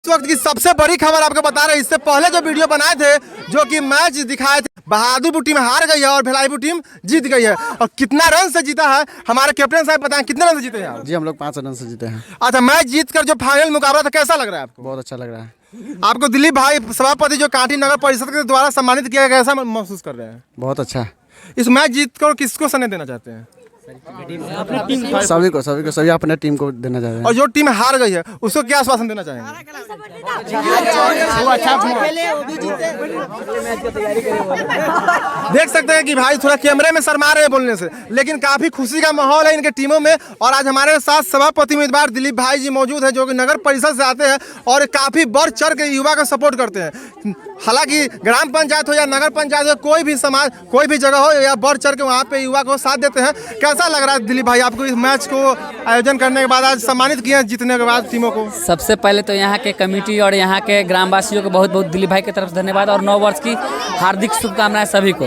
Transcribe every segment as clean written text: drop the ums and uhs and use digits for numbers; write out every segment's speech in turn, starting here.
इस वक्त की सबसे बड़ी खबर आपको बता रहे हैं। इससे पहले जो वीडियो बनाए थे, जो कि मैच दिखाए थे, बहादुरपुर टीम हार गई है और भिलाईपुर टीम जीत गई है। और कितना रन से जीता है हमारे कैप्टन साहब बताएं, कितने रन से जीते हैं आप? जी हम लोग 5 रन से जीते हैं। अच्छा, मैच जीत कर जो फाइनल मुकाबला था कैसा लग रहा है आपको? बहुत अच्छा लग रहा है। आपको दिलीप भाई सभापति जो कांटी नगर परिषद के द्वारा सम्मानित किया गया, कैसा महसूस कर रहे हैं? बहुत अच्छा। इस मैच जीत कर किसको सने देना चाहते हैं? सभी अपने टीम को देना चाहते हैं। और जो टीम हार गई है उसको क्या आश्वासन देना चाहेंगे? देख सकते हैं कि भाई थोड़ा कैमरे में शर्मा रहे हैं बोलने से, लेकिन काफी खुशी का माहौल है इनके टीमों में। और आज हमारे साथ सभापति उम्मीदवार दिलीप भाई जी मौजूद है, जो कि नगर परिषद से आते हैं और काफी बढ़ चढ़ के युवा को सपोर्ट करते हैं। हालांकि ग्राम पंचायत हो या नगर पंचायत हो, कोई भी समाज कोई भी जगह हो, या बढ़ चढ़ के वहाँ पे युवा को साथ देते हैं। कैसा लग रहा है दिलीप भाई आपको इस मैच को आयोजन करने के बाद, आज सम्मानित किए जीतने के बाद टीमों को? सबसे पहले तो यहाँ के कमेटी और यहाँ के ग्रामवासियों को बहुत बहुत दिलीप भाई की तरफ से धन्यवाद और 9 वर्ष की हार्दिक शुभकामनाएं सभी को।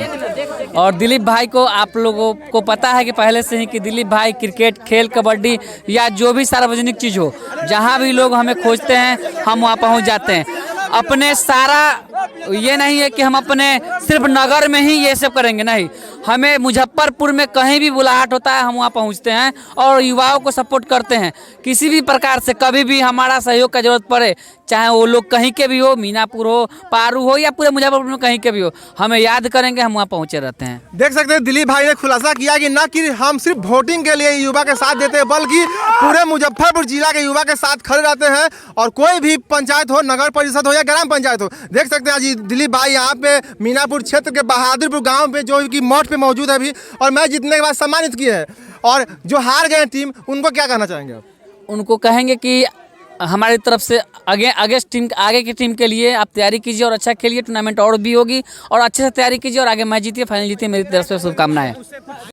और दिलीप भाई को आप लोगों को पता है कि पहले से ही कि दिलीप भाई क्रिकेट, खेल, कबड्डी या जो भी सार्वजनिक चीज़ हो, जहाँ भी लोग हमें खोजते हैं हम वहाँ पहुँच जाते हैं। अपने सारा ये नहीं है कि हम अपने सिर्फ नगर में ही ये सब करेंगे, नहीं, हमें मुजफ्फरपुर में कहीं भी बुलाहट होता है हम वहाँ पहुँचते हैं और युवाओं को सपोर्ट करते हैं। किसी भी प्रकार से कभी भी हमारा सहयोग का जरूरत पड़े, चाहे वो लोग कहीं के भी हो, मीनापुर हो, पारू हो या पूरे मुजफ्फरपुर में कहीं के भी हो, हमें याद करेंगे, हम वहाँ पहुँचे रहते हैं। देख सकते हैं दिलीप भाई ने खुलासा किया कि न कि हम सिर्फ वोटिंग के लिए युवा के साथ देते हैं, बल्कि पूरे मुजफ्फरपुर जिला के युवा के साथ खड़े रहते हैं। और कोई भी पंचायत हो, नगर परिषद हो या ग्राम पंचायत हो, देख सकते हैं आज दिलीप भाई यहाँ पे मीनापुर क्षेत्र के बहादुरपुर गांव पे, जो कि मठ पे मौजूद है अभी, और मैच जीतने के बाद सम्मानित किए हैं। और जो हार गए टीम, उनको क्या कहना चाहेंगे आप? उनको कहेंगे कि हमारी तरफ से आगे की टीम के लिए आप तैयारी कीजिए और अच्छा खेलिए, टूर्नामेंट और भी होगी और अच्छे से तैयारी कीजिए और आगे मैच जीतिए, फाइनल जीतिए। मेरी तरफ से शुभकामनाएं।